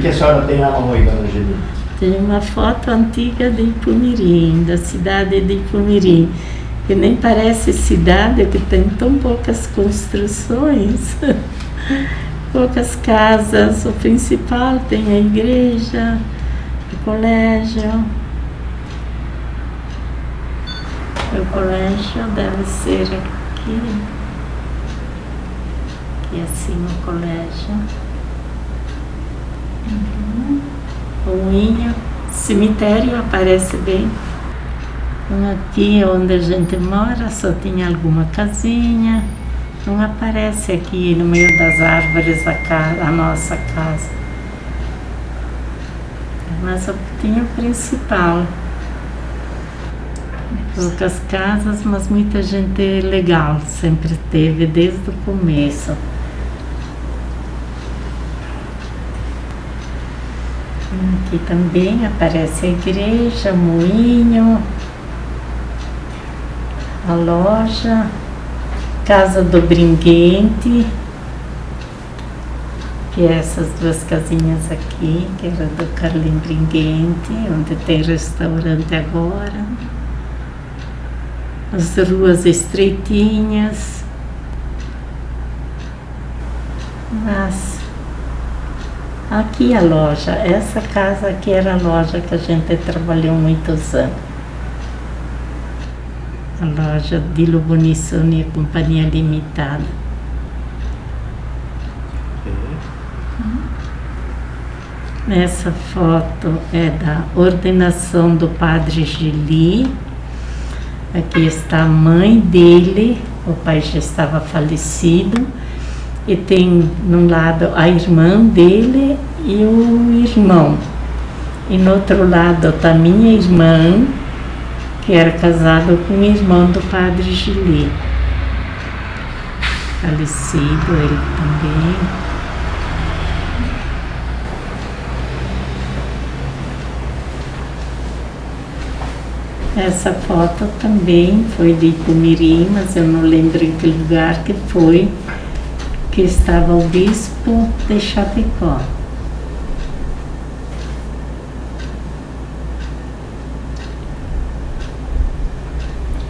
que a senhora tem na mão aí, dona Angelina? Tem uma foto antiga de Ipumirim, da cidade de Ipumirim, que nem parece cidade, que tem tão poucas construções, poucas casas. O principal tem a igreja, o colégio. O colégio deve ser aqui. Aqui assim o colégio. O moinho, cemitério aparece bem. Aqui onde a gente mora só tinha alguma casinha. Não aparece aqui no meio das árvores a nossa casa. Mas tinha o principal. Poucas casas, mas muita gente legal. Sempre teve desde o começo. Aqui também aparece a igreja, o moinho, a loja, casa do Bringuente, que é essas duas casinhas aqui, que era do Carlinho Bringuente, onde tem restaurante agora. As ruas estreitinhas, mas aqui a loja, essa casa aqui era a loja que a gente trabalhou muitos anos. A loja de Lubonissone e Companhia Limitada. Essa foto é da ordenação do Padre Gili. Aqui está a mãe dele, o pai já estava falecido. E tem num lado a irmã dele e o irmão. E no outro lado está minha irmã, que era casada com o irmão do Padre Gili. Falecido ele também. Essa foto também foi de Ipumirim, mas eu não lembro em que lugar que foi, que estava o bispo de Chapecó.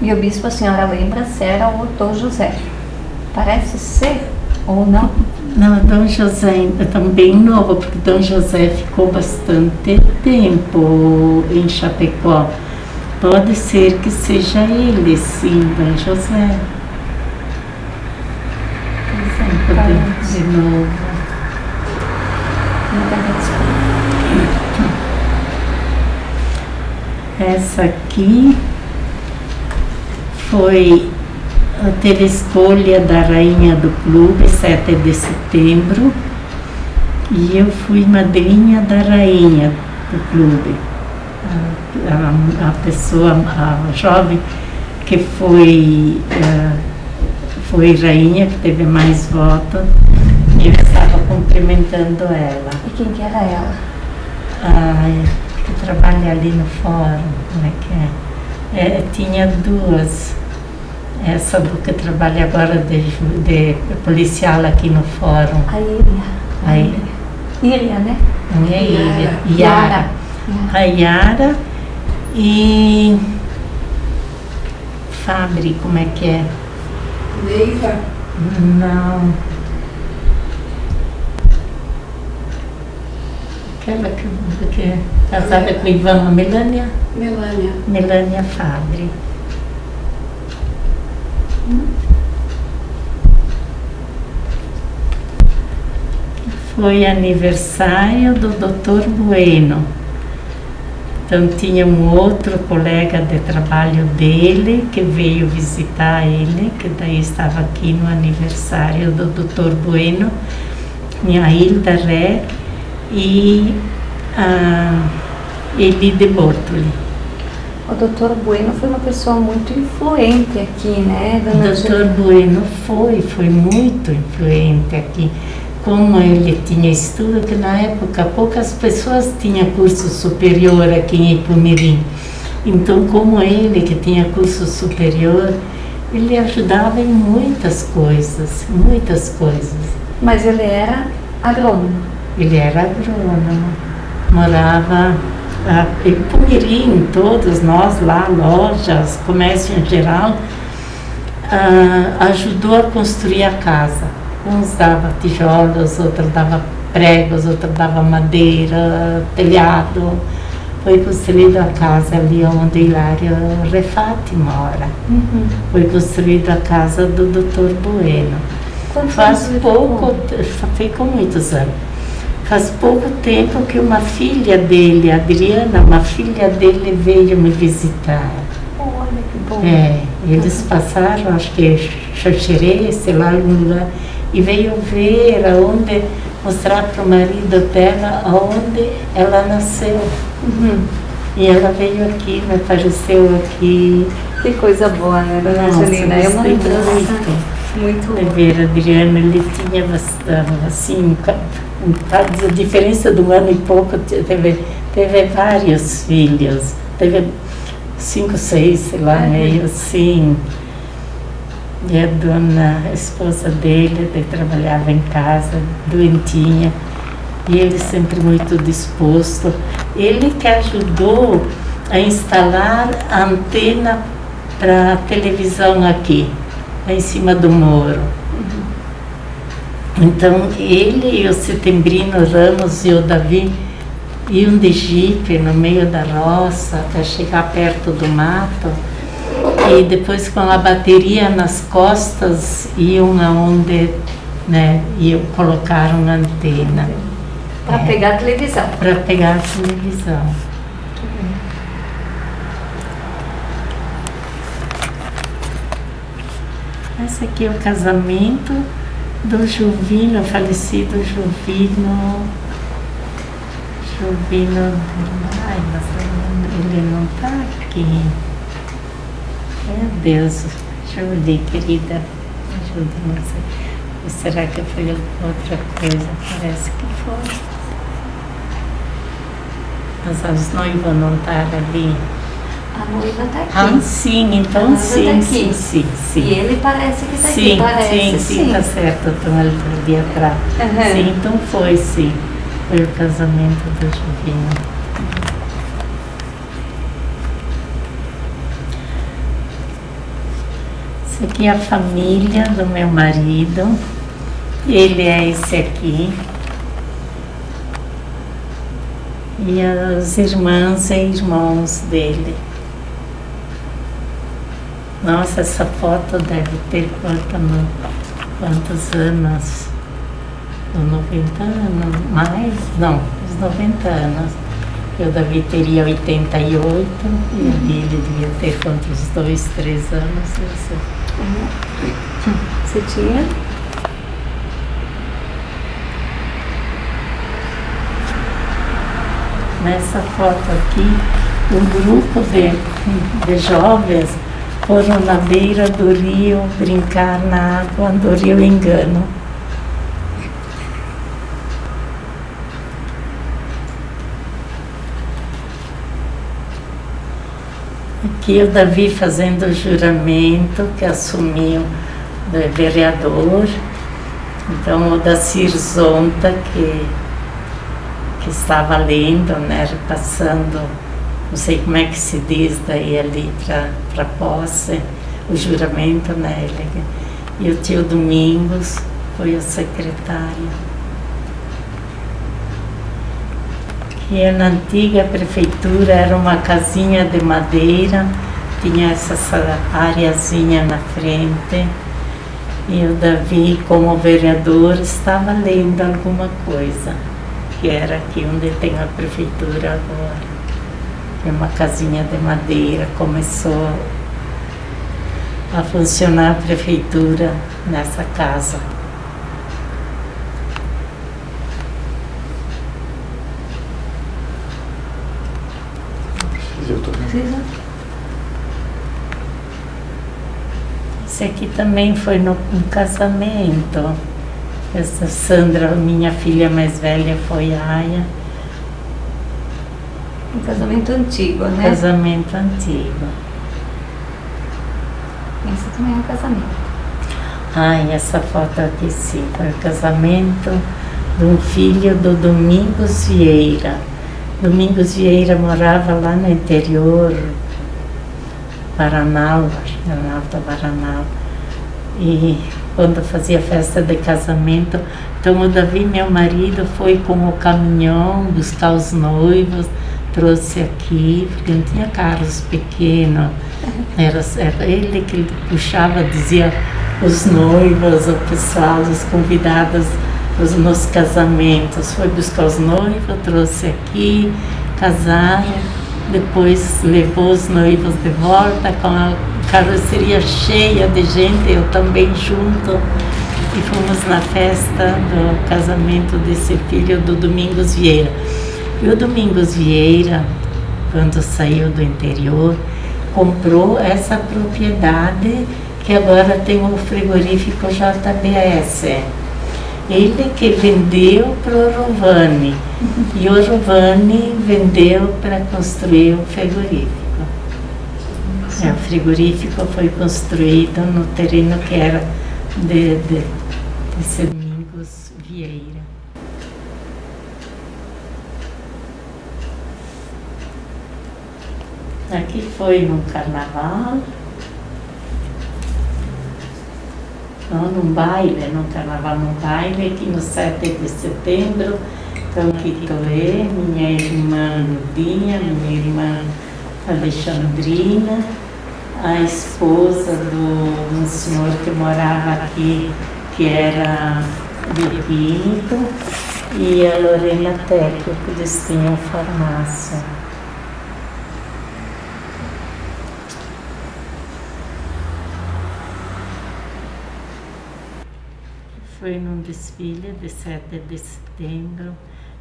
E o bispo, a senhora lembra se era o Dom José? Parece ser ou não? Não, Dom José é também novo, porque Dom José ficou bastante tempo em Chapecó. Pode ser que seja ele, sim, Dom José. De novo. Essa aqui teve escolha da rainha do clube, 7 de setembro, e eu fui madrinha da rainha do clube. A pessoa, a jovem que foi rainha, que teve mais votos, e eu estava cumprimentando ela. E quem que era ela? Que trabalha ali no fórum, como é que é? Tinha duas. Essa do que trabalha agora de policial aqui no fórum. A Iria. Iria, né? Não é Iria. Yara. A Yara e Fabri, como é que é? Neiva? Não. Aquela que é casada com o Ivan, Melânia? Melânia. Melânia Fabri. Foi aniversário do Dr. Bueno. Então tinha um outro colega de trabalho dele que veio visitar ele, que daí estava aqui no aniversário do Dr. Bueno, a Hilda Ré e a Elide Bortoli. O Dr. Bueno foi uma pessoa muito influente aqui, né, dona O Dr. Bueno foi muito influente aqui. Como ele tinha estudo, que na época poucas pessoas tinham curso superior aqui em Ipumirim. Então, como ele, que tinha curso superior, ele ajudava em muitas coisas, muitas coisas. Mas ele era agrônomo. Ele era agrônomo, morava em Pumirim, todos nós lá, lojas, comércio em geral, ajudou a construir a casa. Uns davam tijolos, outros davam pregos, outros davam madeira, telhado. Foi construída a casa ali onde Hilário Refati mora. Foi construída a casa do Dr. Bueno. Faz pouco, ficou muitos anos. Faz pouco tempo que uma filha dele, Adriana, uma filha dele veio me visitar. Olha que bom. Eles passaram, acho que Xoxerê, sei lá, algum lugar, e veio ver aonde, mostrar para o marido dela aonde ela nasceu. E ela veio aqui, me apareceu aqui. Que coisa boa, né, dona Angelina? É uma lembrança muito De ver a Adriana, ele tinha assim, a diferença de um ano e pouco, teve vários filhos, teve 5, 6, sei lá, meio assim. E a esposa dele trabalhava em casa, doentinha, e ele sempre muito disposto. Ele que ajudou a instalar a antena para televisão aqui, lá em cima do muro. Então ele e o Setembrino Ramos e o Davi iam de jipe no meio da roça até chegar perto do mato, e depois com a bateria nas costas iam aonde, né, colocaram a antena. para pegar a televisão. Para pegar a televisão. Esse aqui é o casamento do Juvino, falecido Juvino. Ai, mas ele não está aqui. Meu Deus, Julie, querida, ajuda-me. Ou será que foi outra coisa? Parece que foi. Mas as noivas não estavam ali. A noiva está aqui. Sim, então tá sim. E ele parece que está aqui. Sim, Parece, sim, tá certo, estão ali atrás. Sim, então foi, sim. Foi o casamento do Juvino. Essa aqui é a família do meu marido. Ele é esse aqui. E as irmãs e irmãos dele. Nossa, essa foto deve ter quantos anos? 90 anos? Mais? Não, uns 90 anos. Eu, Davi, teria 88 e ele devia ter quantos? 2, 3 anos. Você tinha? Nessa foto aqui, um grupo de jovens foram na beira do rio brincar na água do rio Engano. Aqui o Davi fazendo o juramento que assumiu de vereador. Então o Dacir Zonta, que estava lendo, né, repassando, não sei como é que se diz daí ali para posse, o juramento, né, e o tio Domingos foi o secretário. E na antiga prefeitura era uma casinha de madeira, tinha essa areazinha na frente, e o Davi, como vereador, estava lendo alguma coisa, que era aqui onde tem a prefeitura agora. É uma casinha de madeira, começou a funcionar a prefeitura nessa casa. Esse aqui também foi no casamento. Essa Sandra, minha filha mais velha, foi aia. Um casamento antigo, né? Casamento antigo. Esse também é um casamento. Ai, essa foto aqui sim, foi o casamento de um filho do Domingos Vieira. Domingos Vieira morava lá no interior, Baranal, acho que era Alta Baranal. E quando fazia festa de casamento, então o Davi, meu marido, foi com o caminhão buscar os noivos, trouxe aqui, porque não tinha carros pequenos, era ele que puxava, dizia os noivos, o pessoal, os convidados nos casamentos, foi buscar os noivos, trouxe aqui, casaram, depois levou os noivos de volta com a carroceria cheia de gente, eu também junto, e fomos na festa do casamento desse filho do Domingos Vieira. E o Domingos Vieira, quando saiu do interior, comprou essa propriedade que agora tem o frigorífico JBS. Ele que vendeu para o Rovani, e o Rovani vendeu para construir o frigorífico. O frigorífico foi construído no terreno que era de Domingos Vieira. Aqui foi no carnaval, não, num baile, no carnaval, num baile, aqui no 7 de setembro. Então aqui estou eu, minha irmã Nudinha, minha irmã Alexandrina, a esposa de um senhor que morava aqui, que era bioquímico, e a Lorena Tecchio, que eles tinham farmácia. Foi num desfile de 7 de setembro.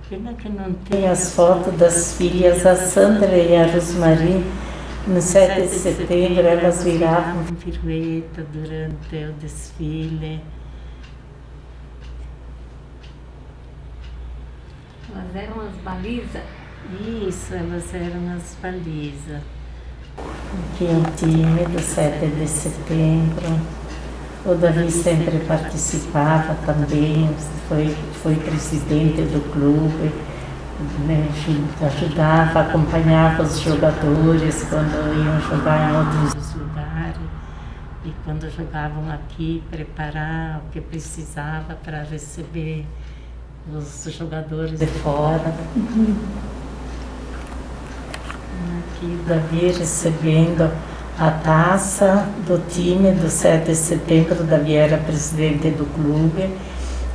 Pena que não tem as fotos das filhas, a Sandra e a Rosmarie. No 7 de setembro elas viravam pirueta durante o desfile. Elas eram as balizas? Isso, elas eram as balizas. Aqui é um time do 7 de setembro. O Davi sempre participava também, foi presidente do clube, né, ajudava, acompanhava os jogadores quando iam jogar em outros lugares. E quando jogavam aqui, preparar o que precisava para receber os jogadores de fora. Aqui o Davi recebendo a taça do time do 7 de setembro. O Davi era presidente do clube.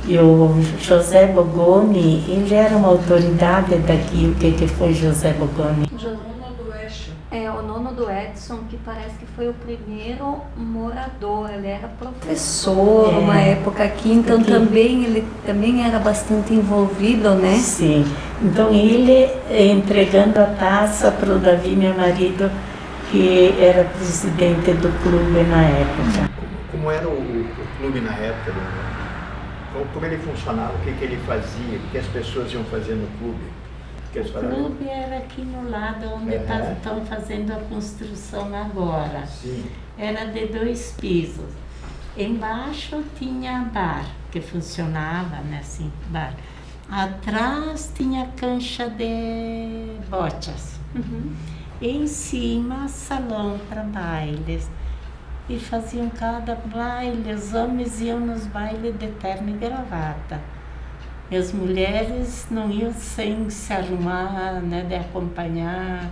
E o José Bogoni, ele era uma autoridade daqui. O que foi José Bogoni? O nono do Edson, que parece que foi o primeiro morador. Ele era professor uma época aqui, então ele também era bastante envolvido, né? Sim. Então ele entregando a taça para o Davi, meu marido, que era presidente do clube na época. Como era o clube na época? Como ele funcionava? O que ele fazia? O que as pessoas iam fazer no clube? O clube era aqui no lado onde estão fazendo a construção agora. Sim. Era de 2 pisos. Embaixo tinha bar, que funcionava, né, assim, bar. Atrás tinha cancha de bochas. E em cima, salão para bailes. E faziam cada baile, os homens iam nos bailes de terno e gravata. E as mulheres não iam sem se arrumar, né, de acompanhar.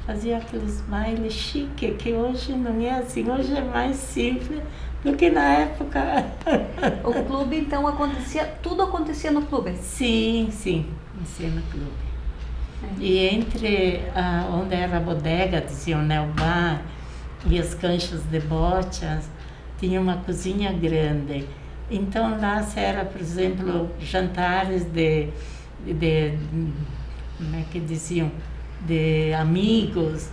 Faziam aqueles bailes chiques, que hoje não é assim, hoje é mais simples do que na época. O clube, então, tudo acontecia no clube? Sim, acontecia no clube. E entre onde era a bodega, diziam, né, o bar, e as canchas de bochas, tinha uma cozinha grande. Então lá se era, por exemplo, jantares de como é que diziam, de amigos.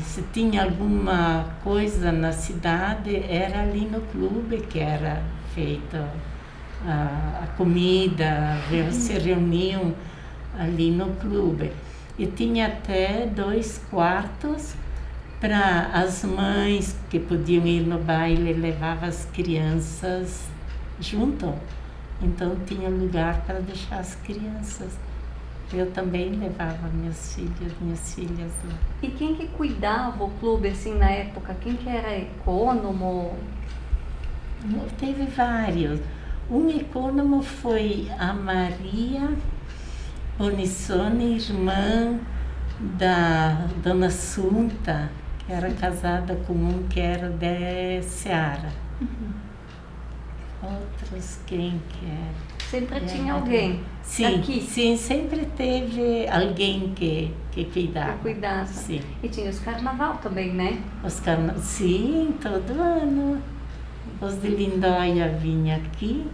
Se tinha alguma coisa na cidade, era ali no clube que era feita a comida, se reuniam ali no clube. E tinha até 2 quartos para as mães que podiam ir no baile, levavam as crianças junto. Então tinha lugar para deixar as crianças. Eu também levava minhas filhas lá. E quem que cuidava o clube assim na época? Quem que era econômico? Teve vários. Um econômico foi a Maria Bonissone, irmã da Dona Sunta, que era casada com um que era de Seara. Outros quem que era? Sempre tinha alguém Sim, aqui sim, sempre teve alguém que cuidava. que cuidava. Sim. E tinha os carnaval também, né? Sim, todo ano. Os de Lindóia vinham aqui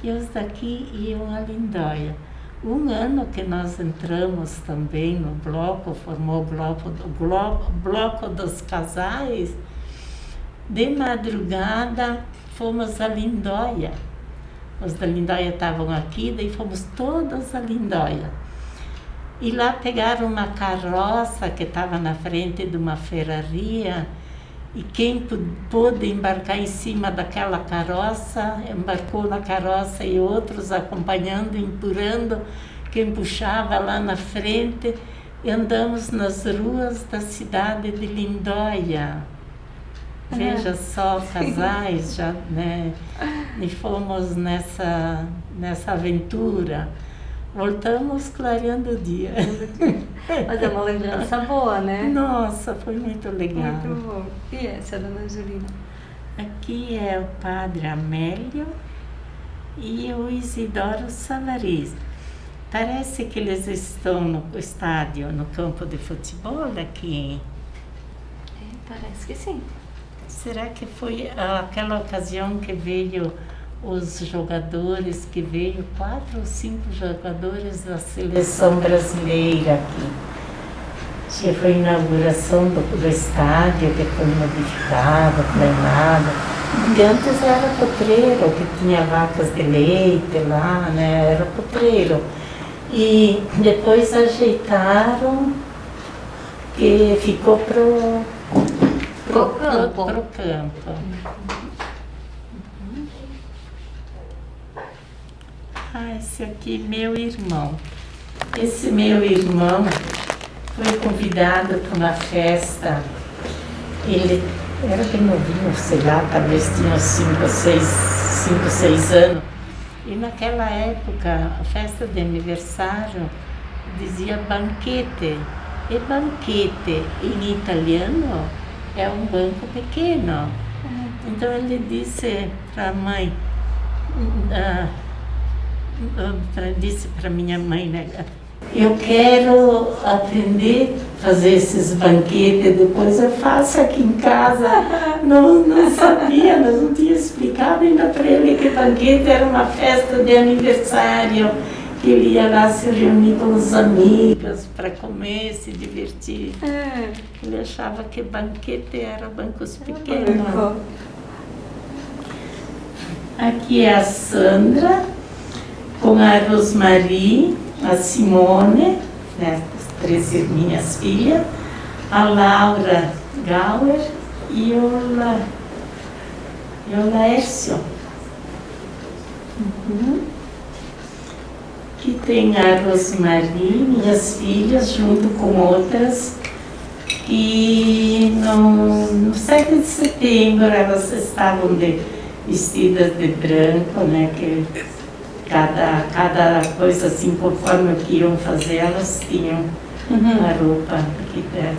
e os daqui iam a Lindóia. Um ano que nós entramos também no bloco, formou o bloco dos casais, de madrugada fomos a Lindóia. Os da Lindóia estavam aqui, daí fomos todos a Lindóia. E lá pegaram uma carroça que estava na frente de uma ferraria, e quem pôde embarcar em cima daquela carroça, embarcou na carroça e outros acompanhando, empurrando, quem puxava lá na frente, e andamos nas ruas da cidade de Lindóia. Veja só, casais já, né? E fomos nessa aventura. Voltamos clareando o dia. Mas é uma lembrança boa, né? Nossa, foi muito legal. Muito bom. E essa, dona Julina? Aqui é o padre Amélio e o Isidoro Savariz. Parece que eles estão no estádio, no campo de futebol aqui. Parece que sim. Será que foi aquela ocasião que veio os jogadores, que veio 4 ou 5 jogadores da seleção brasileira aqui? Que foi a inauguração do estádio, que foi modificado, planado. Porque antes era potreiro, que tinha vacas de leite lá, né? Era potreiro. E depois ajeitaram, que ficou pro campo. Esse aqui é meu irmão. Esse meu irmão foi convidado para uma festa. Ele era bem novinho, sei lá, talvez tinha 5 ou 6 anos. E naquela época, a festa de aniversário dizia banquete. E banquete em italiano é um banco pequeno. Então ele disse para a mãe, disse para minha mãe, né? Eu quero aprender a fazer esses banquetes, depois eu faço aqui em casa. Não sabia, nós não tinha explicado ainda para ele que banquete era uma festa de aniversário, que ele ia lá se reunir com os amigos para comer, se divertir. Ele achava que banquete era bancos pequenos. Aqui é a Sandra, com a Rosmarie, a Simone, né, as 3 minhas filhas, a Laura Gauer e o Laércio. Aqui tem a Rosmarie, minhas filhas, junto com outras. E no 7 de setembro elas estavam vestidas de branco, né? Que cada coisa assim, conforme o que iam fazer, elas tinham a roupa que deve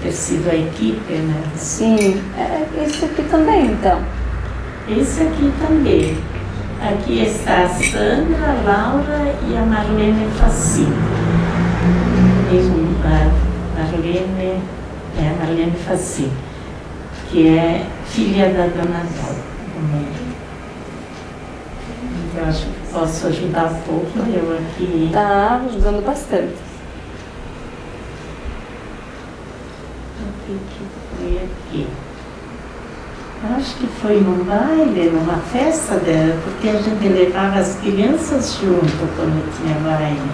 ter sido a equipe, né? Sim, esse aqui também, então. Esse aqui também. Aqui está a Sandra, a Laura e a Marlene Facim. A Marlene Facim, que é filha da dona Dora. Eu acho que posso ajudar um pouco, eu aqui. Tá ajudando bastante. O que foi aqui? Acho que foi num baile, numa festa dela, porque a gente levava as crianças junto quando tinha baile.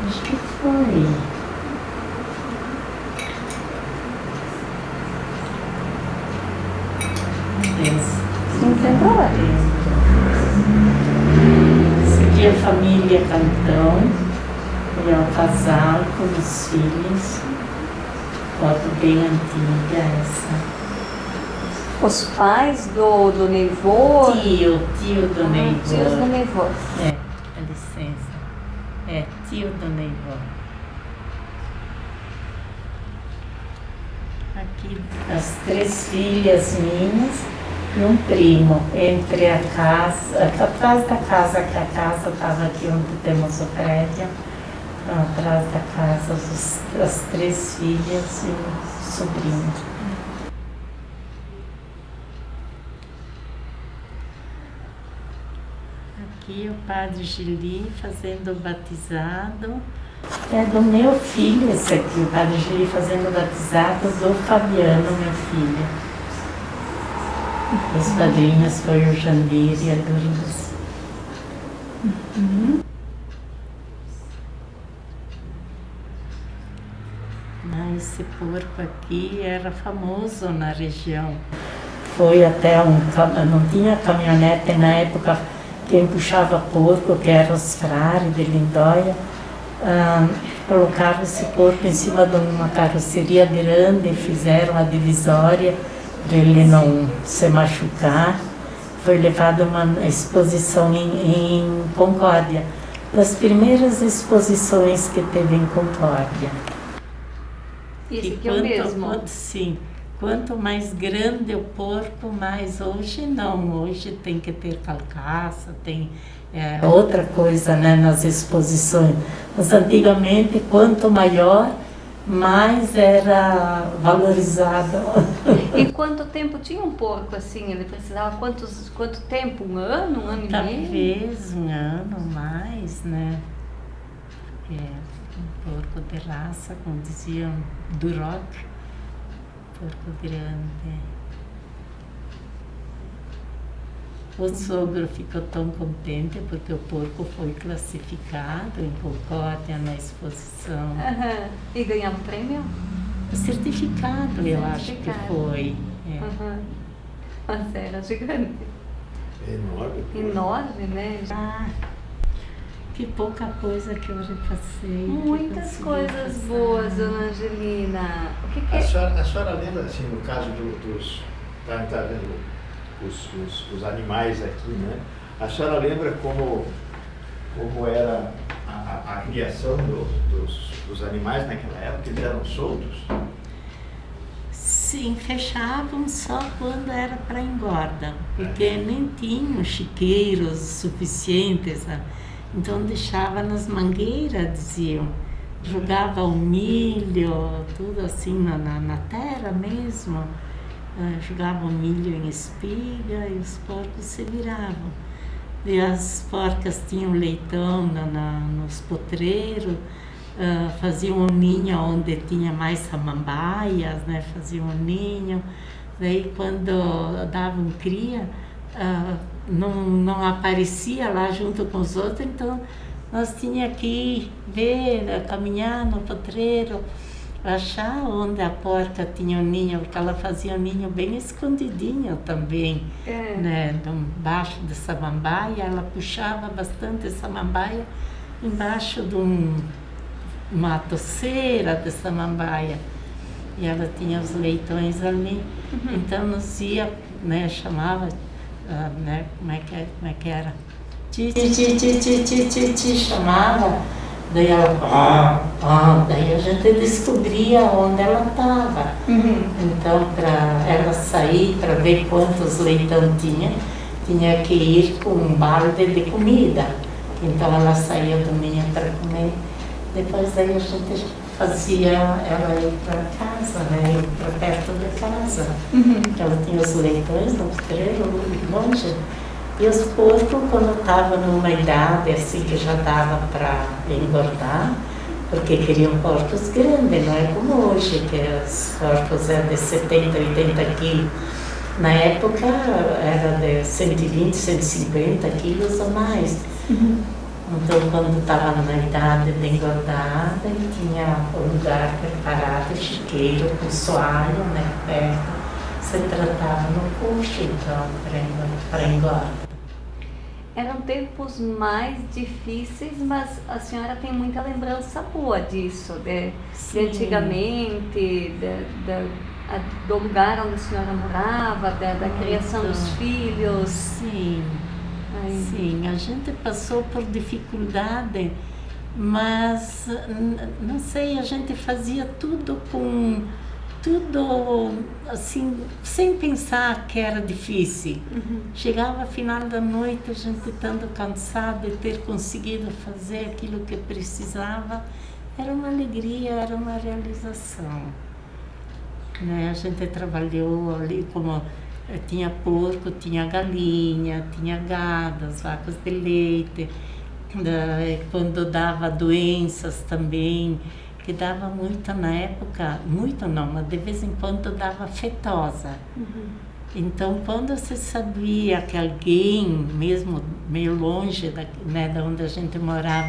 Acho que foi. Sem problema. Esse aqui é a família Cantão. Ele é um casal com os filhos. Foto bem antiga essa. Os pais do Neivô? Tio do Neivô. Tios do Neivô. Dá licença. Tio do Neivô. Aqui as 3 filhas minhas e um primo. Entre a casa, atrás da casa, que a casa estava aqui onde temos o prédio. Atrás da casa, as 3 filhas e o sobrinho. Aqui o padre Gili fazendo o batizado. É do meu filho esse aqui, o padre Gili fazendo o batizado do Fabiano, meu filho. Os padrinhos foram o Jandir e a Lourdes. Esse porco aqui era famoso na região. Foi até não tinha caminhonete na época, quem puxava porco, que eram os frares de Lindóia, colocaram esse porco em cima de uma carroceria grande, fizeram a divisória para ele não se machucar. Foi levado a uma exposição em Concórdia, das primeiras exposições que teve em Concórdia. Esse aqui é o mesmo? Sim. Quanto mais grande o porco, mais hoje não. Hoje tem que ter carcaça, tem outra coisa, né, nas exposições. Mas antigamente, quanto maior, mais era valorizado. E quanto tempo tinha um porco assim? Ele precisava quanto tempo? Um ano e meio? Talvez um ano mais, né? Um porco de raça, como diziam, Duroc, porco grande. O sogro ficou tão contente porque o porco foi classificado em Concórdia na exposição. E ganhava um prêmio? O certificado, eu acho que foi. Mas era gigante. Enorme. Enorme, né? Que pouca coisa que eu repassei. Muitas coisas boas, dona Angelina. O que A senhora lembra, assim, no caso dos... Tá vendo os animais aqui, né? A senhora lembra como era a criação dos animais naquela época? Eles eram soltos? Sim, fechavam só quando era para engorda, porque nem tinham chiqueiros suficientes, sabe? Então deixava nas mangueiras, diziam, jogava o milho, tudo assim na terra mesmo, jogava o milho em espiga e os porcos se viravam. E as porcas tinham leitão nos potreiros, faziam um ninho onde tinha mais samambaias, né? Faziam um ninho. Daí quando davam cria, não aparecia lá junto com os outros, então nós tínhamos que ir ver, caminhar no potreiro, achar onde a porca tinha o ninho, porque ela fazia o ninho bem escondidinho também, né? Embaixo de samambaia, ela puxava bastante samambaia embaixo de uma toceira de samambaia, e ela tinha os leitões ali, então nos ia, né, chamava, né, como é que era? Chamava, daí ela, daí a gente descobria onde ela estava. Então, para ela sair, para ver quantos leitão tinha que ir com um balde de comida. Então ela saía do ninho para comer. Depois daí a gente fazia ela ir para casa, né? Ir para perto de casa. Ela tinha os leitões no potreiro, longe. E os porcos, quando estavam numa idade assim que já dava para engordar, porque queriam porcos grandes, não é como hoje, que os porcos eram de 70, 80 quilos. Na época era de 120, 150 quilos ou mais. Então, quando estava na idade de engordar, ele tinha um lugar preparado, chiqueiro, com soalho, né, perto. se tratava no coxo, então, para engorda. Eram tempos mais difíceis, mas a senhora tem muita lembrança boa disso, de antigamente, do lugar onde a senhora morava, da criação dos filhos. Sim, sim, a gente passou por dificuldade, mas não sei, a gente fazia tudo assim, sem pensar que era difícil. Chegava final da noite, a gente estando cansado de ter conseguido fazer aquilo que precisava, era uma alegria, era uma realização. Né? A gente trabalhou ali como tinha porco, tinha galinha, tinha gado, as vacas de leite, quando dava doenças também, que dava muito na época, muito não, mas de vez em quando dava afetosa. Então, quando se sabia que alguém, mesmo meio longe da onde a gente morava,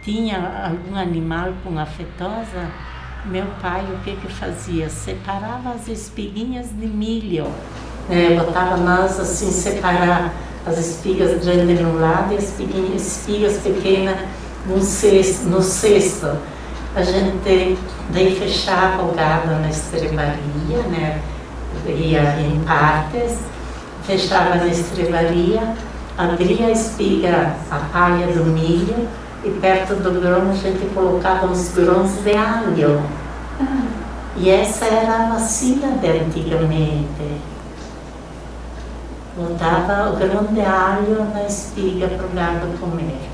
tinha algum animal com afetosa, meu pai o que fazia? Separava as espiguinhas de milho, botava nós assim, separar as espigas grandes de um lado e as espigas pequenas no cesto. A gente daí fechava o gado na estrebaria, né? Ia em partes, fechava na estrebaria, abria a espiga, a palha do milho, e perto do grão a gente colocava uns grãos de alho. E essa era a vacina de antigamente. Botava o grão de alho na espiga para o gado comer.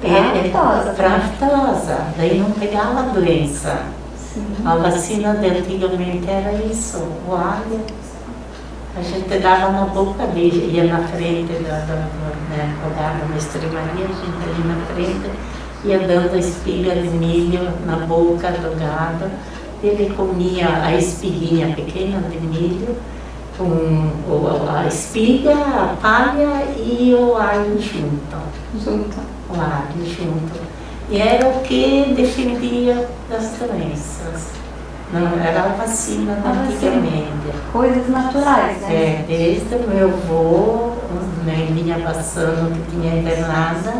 Aftosa, daí não pegava doença. A vacina de antigamente era isso, o alho. A gente dava na boca dele, ia na frente do gado na estrebaria, a gente ali na frente ia dando a espiga de milho na boca do gado. Ele comia a espiguinha pequena de milho, com a espiga, a palha e o alho junto. O alho junto. E era o que defendia das doenças. Não, era a vacina antigamente. Coisas naturais, né? Desde o meu avô, minha Bassano, que tinha internada,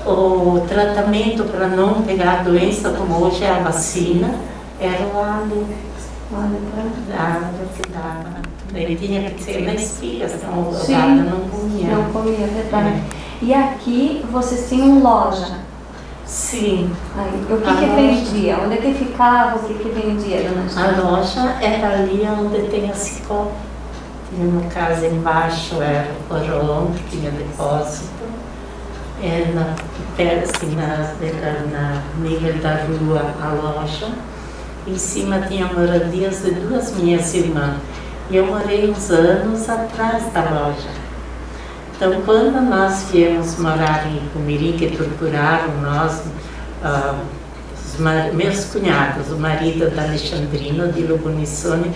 o tratamento para não pegar a doença, como hoje é a vacina, era o alho. O alho que dava. Ele tinha que ser na espiga, senão o gado não comia. Não comia, verdade. E aqui vocês tinham loja? Sim. O que vendia? Onde é que ficava? O que vendia, dona Gina? A loja era ali onde tem a Cicobi. Tinha uma casa embaixo, era o porão, que tinha depósito. Assim, na meio da rua, a loja. Em cima tinha moradias de duas minhas irmãs. E eu morei uns anos atrás da loja. Então, quando nós viemos morar em Cumiri, que procuraram nós, meus cunhados, o marido da Alexandrina, de Lubonissone,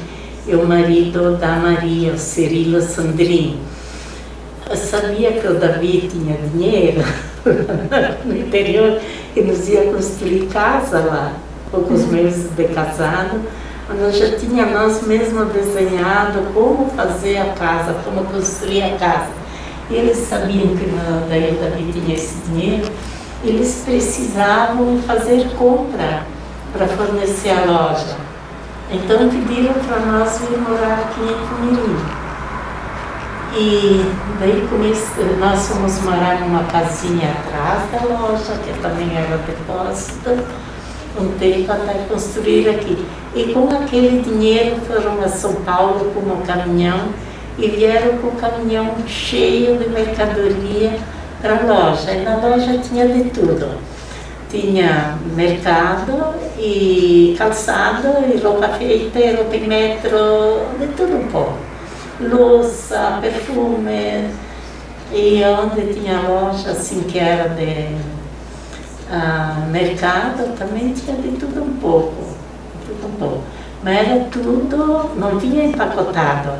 e o marido da Maria, o Cirilo Sandrini. Eu sabia que o Davi tinha dinheiro no interior e nos ia construir casa lá, poucos meses de casado. Nós já tínhamos nós mesmos desenhado como fazer a casa, como construir a casa. E eles sabiam que daí o Davi tinha esse dinheiro, eles precisavam fazer compra para fornecer a loja. Então pediram para nós vir morar aqui em Cumiri. E daí nós fomos morar numa casinha atrás da loja, que também era depósito, um tempo até construir aqui. E com aquele dinheiro foram a São Paulo com um caminhão e vieram com o caminhão cheio de mercadoria para a loja. E na loja tinha de tudo. Tinha mercado e calçado e roupa feita, roupa em metro, de tudo um pouco. Louça, perfume, e onde tinha loja assim que era de mercado, também tinha de tudo um pouco. Mas era tudo, não vinha empacotado.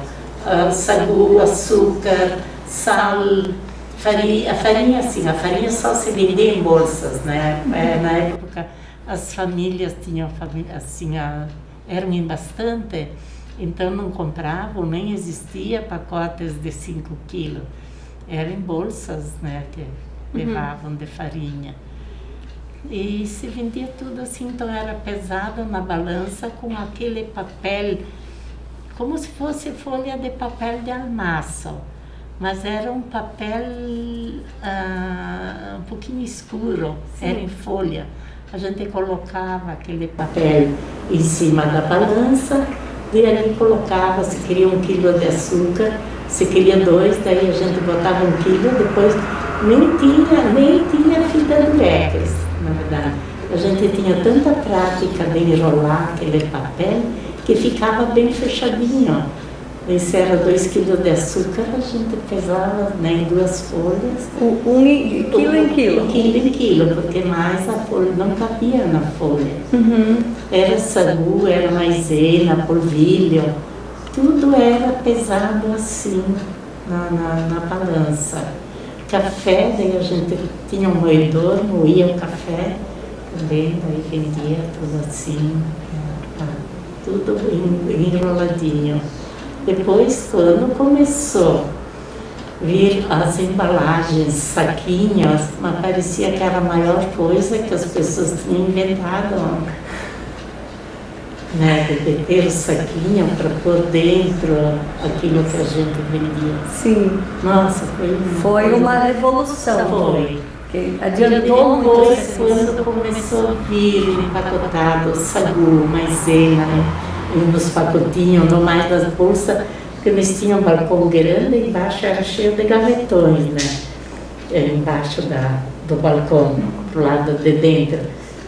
Sagu, açúcar, sal, farinha. A farinha só se vendia em bolsas, né? Na época as famílias tinham, assim, eram em bastante, Então não compravam, nem existia pacotes de 5 quilos. Eram em bolsas, né, que levavam de farinha. E se vendia tudo assim, então era pesado na balança com aquele papel, como se fosse folha de papel de almaço, mas era um papel um pouquinho escuro, era em folha. A gente colocava aquele papel em cima da balança, e ali colocava, se queria 1 quilo de açúcar, se queria 2, daí a gente botava 1 quilo, depois nem tinha fita durex, na verdade. A gente tinha tanta prática de enrolar aquele papel que ficava bem fechadinho. E se era 2 quilos de açúcar, a gente pesava, né, em 2 folhas. Quilo em quilo? Quilo em quilo, porque mais a folha não cabia na folha. Era sagu, era maisena, polvilho, tudo era pesado assim na balança. Café, daí a gente tinha um moedor, moía o café também, daí vendia tudo assim, tudo enroladinho. Depois, quando começou a vir as embalagens, saquinhos, mas parecia que era a maior coisa que as pessoas tinham inventado, né, de ter o saquinho para pôr dentro aquilo que a gente vendia. Sim. Nossa, foi uma revolução. Foi. Que adiantou muito. Depois, quando começou a vir empacotado, sagu, maisena, nos pacotinhos, no mais das bolsas, porque eles tinham um balcão grande e embaixo era cheio de gavetões, né? Embaixo do balcão, pro lado de dentro.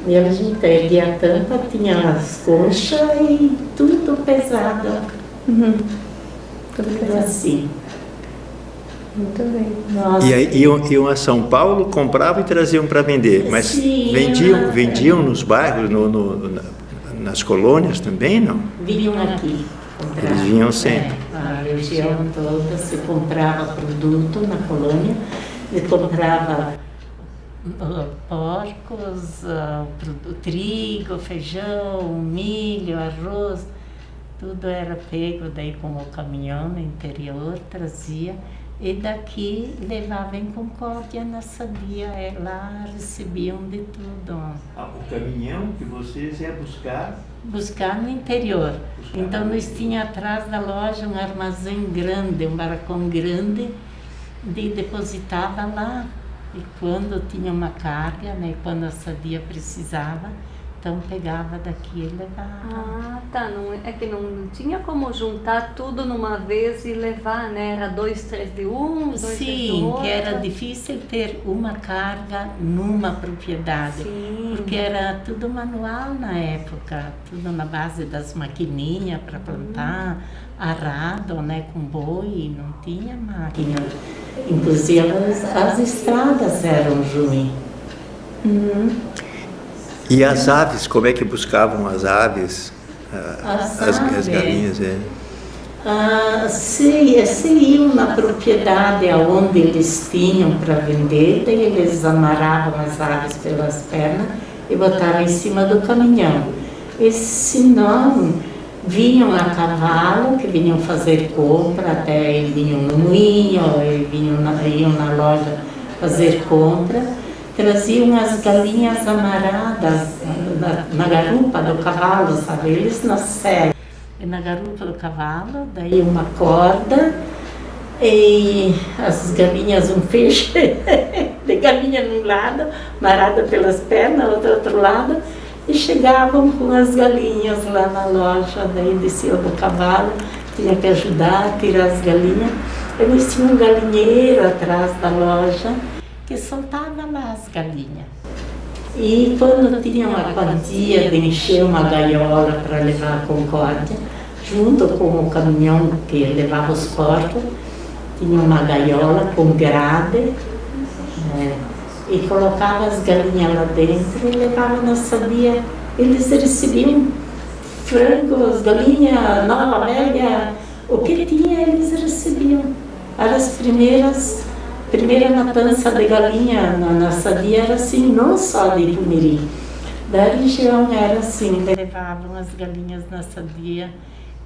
E a gente erguia a tampa, tinha as conchas e tudo pesado. Tudo assim. Muito bem. Nossa. E aí iam a São Paulo, compravam e traziam para vender, mas Sim, vendiam nos bairros, nas colônias também, não? Vinham aqui. Eles vinham sempre. A região toda se comprava produto na colônia, se comprava porcos, trigo, feijão, milho, arroz, tudo era pego daí com o caminhão no interior, trazia. E daqui levava em Concórdia, na Sadia, lá recebiam de tudo. O caminhão que vocês iam buscar? Buscar no interior. Então nós tínhamos atrás da loja um armazém grande, um barracão grande, e depositava lá. E quando tinha uma carga, né, quando a Sadia precisava, então pegava daqui e levava. Ah, tá. Não, é que não tinha como juntar tudo numa vez e levar, né? Era 2, 3 de um, 2, 3 do outro. Sim, que era difícil ter uma carga numa propriedade. Sim. Porque era tudo manual na época, tudo na base das maquininhas para plantar, arado, né, com boi, não tinha máquina. Inclusive as estradas eram ruins. E as aves, como é que buscavam as aves? As galinhas, se iam na propriedade onde eles tinham para vender, daí eles amarravam as aves pelas pernas e botavam em cima do caminhão. E se não, vinham a cavalo, que vinham fazer compra, até vinham no moinho, iam na loja fazer compra, traziam as galinhas amarradas na garupa do cavalo, sabe? Eles nasceram. E na garupa do cavalo, daí uma corda, e as galinhas, um feixe de galinha num lado, amarrada pelas pernas, do outro lado, e chegavam com as galinhas lá na loja, daí desciam do cavalo, tinha que ajudar a tirar as galinhas. Eles tinham um galinheiro atrás da loja, que soltava lá as galinhas. E quando tinha uma quantia de encher uma gaiola para levar a Concórdia, junto com o caminhão que levava os porcos, tinha uma gaiola com grade, e colocava as galinhas lá dentro e levava na Sadia. Eles recebiam frangos, galinha nova, velha, o que tinha eles recebiam. Eram as primeira matança de galinha na Sadia era assim, não só de Ipumiri. Da região era assim, levavam as galinhas na Sadia,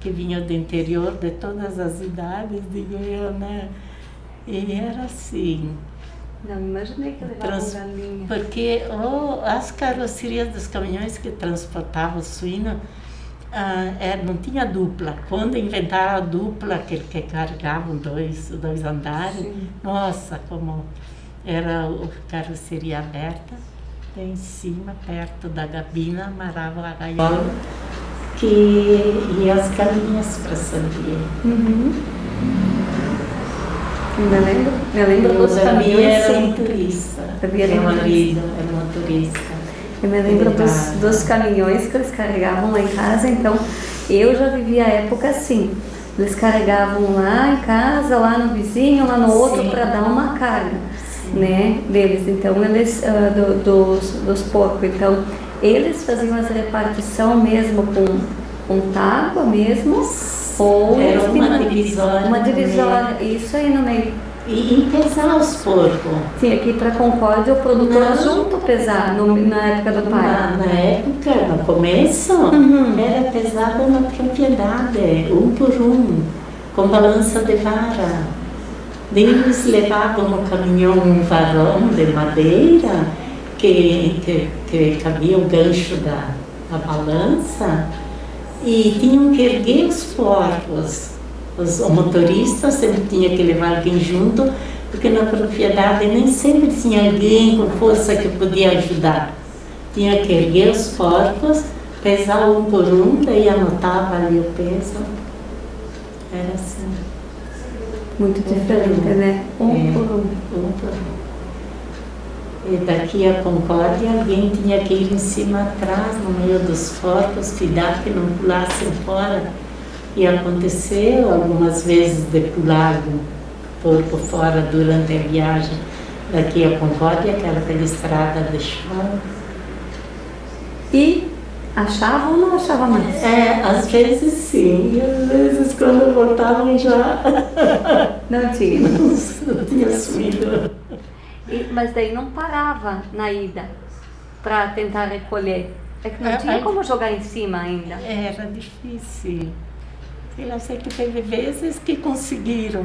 que vinham do interior de todas as idades, digo eu, né? E era assim. Não imaginei que levavam galinha. Porque as carrocerias dos caminhões que transportavam o suíno não tinha dupla. Quando inventaram a dupla, que carregavam dois andares, sim. Nossa, como era a carroceria aberta, em cima, perto da gabina, amarravam a gaiola, que ia as galinhas para Sandia. Uhum. Me lembro dos caminhões. Era motorista. Meu marido era motorista. Eu me lembro dos caminhões que eles carregavam lá em casa, então eu já vivi a época assim. Eles carregavam lá em casa, lá no vizinho, lá no outro, para dar uma carga, né, deles. Então eles, dos porcos, então eles faziam essa repartição mesmo com tábua mesmo, ou era uma divisória. Uma divisória, isso aí no meio. E pesar os porcos. Sim, aqui para Concórdia o produtor junto pesar na época do pai. Na época, no começo, era pesado na propriedade, um por um, com balança de vara. Eles levavam no caminhão um varão de madeira que cabia o gancho da balança e tinham que erguer os porcos. O motorista sempre tinha que levar alguém junto, porque na propriedade nem sempre tinha alguém com força que podia ajudar. Tinha que erguer os porcos, pesar um por um, daí anotava ali o peso. Era assim. Muito diferente, né? Um por um. E daqui a Concórdia, alguém tinha que ir em cima atrás, no meio dos porcos, cuidar que não pulassem fora. E aconteceu algumas vezes de pular o porco fora durante a viagem daqui a Concórdia, aquela estrada de chão. E achavam ou não achavam mais? Às vezes sim, e às vezes quando voltavam já não tinha. Não tinha sumido. Mas daí não parava na ida para tentar recolher. É que não tinha como jogar em cima ainda. Era difícil. Eu sei que teve vezes que conseguiram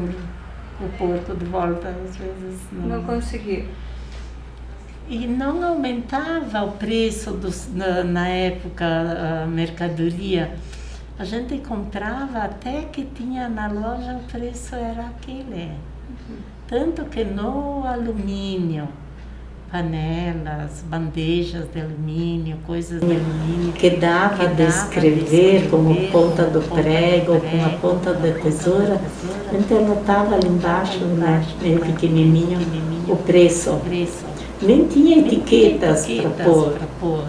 o porco de volta, às vezes não. Não conseguiram. E não aumentava o preço na época, a mercadoria. A gente comprava até que tinha na loja, o preço era aquele. Tanto que no alumínio, panelas, bandejas de alumínio, coisas de alumínio, que dava de escrever com a ponta do prego ou com a ponta da tesoura, a gente anotava ali embaixo, meio pequenininho, o preço. Nem tinha etiquetas para pôr.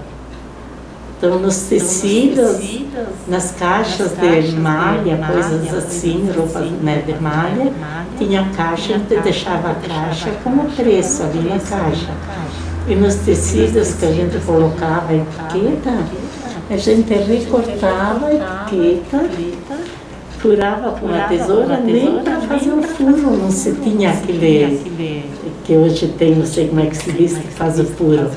Então, nos tecidos, nas caixas de malha, coisas assim, roupas de malha, tinha caixa, a gente deixava a caixa com o preço ali na caixa. E nos tecidos que a gente colocava a etiqueta, a gente recortava a etiqueta, furava com a tesoura, nem para fazer um furo, não se tinha aquele que hoje tem, não sei como é que se diz, que faz o furo.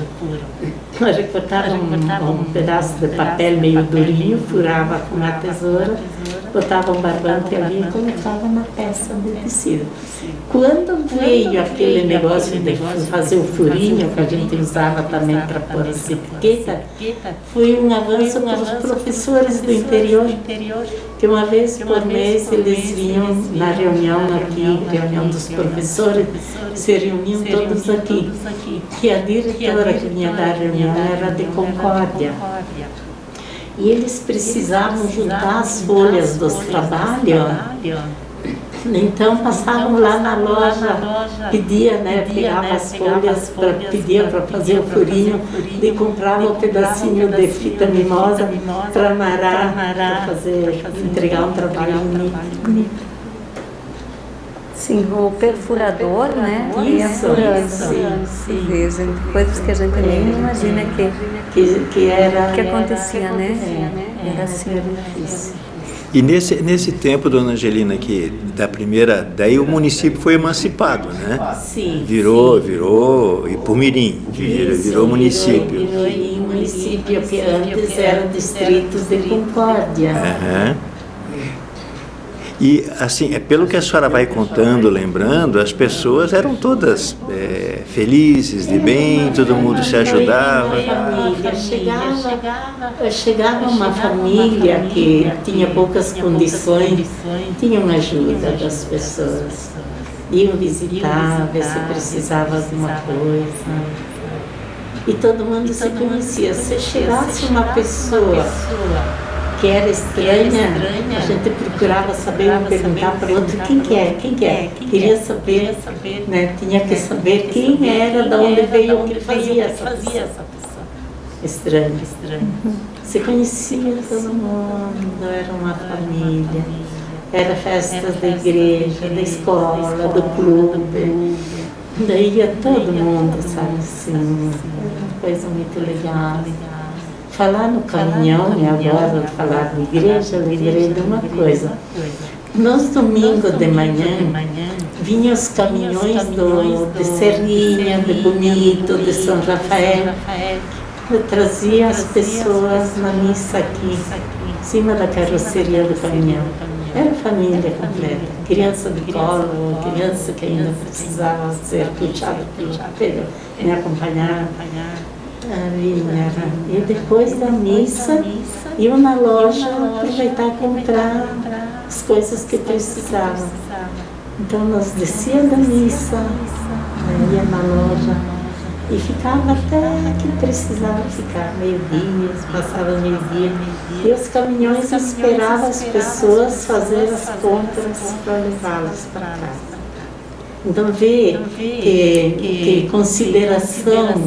Nós recortava um pedaço de papel meio durinho, furava com a tesoura, botava um barbante ali e colocava na peça de tecido. Quando veio aquele negócio de fazer o furinho, que a gente usava também para pôr as etiquetas, foi um avanço para os professores do interior, que uma vez por mês eles vinham na reunião aqui, reunião dos professores, se reuniam todos aqui. E a diretora que vinha da reunião era de Concórdia. E eles precisavam juntar as folhas dos trabalhos. Então passavam lá na loja, pedia, pegava as folhas, pedia para fazer o furinho, e comprava um pedacinho de fita mimosa para amarrar, para entregar um trabalho bonito. Sim, o perfurador, né? Isso, Veja, coisas que a gente nem imagina que acontecia, né? Era assim, difícil. E nesse tempo, dona Angelina, que daí o município foi emancipado, né? Sim. Virou Ipumirim, virou município. Virou município, que antes era distrito de Concórdia. E, assim, pelo que a senhora vai contando, lembrando, as pessoas eram todas felizes, de bem, todo mundo se ajudava. Chegava uma família que tinha poucas condições, tinham ajuda das pessoas. Iam visitar, ver se precisava de alguma coisa. E todo mundo se conhecia. Se chegasse uma pessoa que era estranha, a gente procurava saber, perguntar para o outro quem que é. Queria saber, né? Tinha que saber quem era, de onde veio, o que fazia essa pessoa. Estranho. Se conhecia todo mundo, era uma família. Era festas da igreja, da escola, do clube. Daí ia todo mundo, sabe assim, uma coisa muito legal. Falar no caminhão e agora falar na igreja, eu lembrei de uma coisa. Nos domingos de manhã, vinham os caminhões de Serrinha, de Bonito, de São Rafael. Eu trazia as pessoas na missa aqui, em cima da carroceria do caminhão. Era família completa, criança de colo, criança que ainda precisava ser puxada pelo me acompanhar. E depois da missa, iam na loja aproveitar e comprar as coisas que precisavam. Então nós descia da missa, ia na loja e ficava até que precisava ficar, meio-dia, passava meio-dia. E os caminhões esperavam as pessoas fazer as compras para levá-las para casa. Então vê que consideração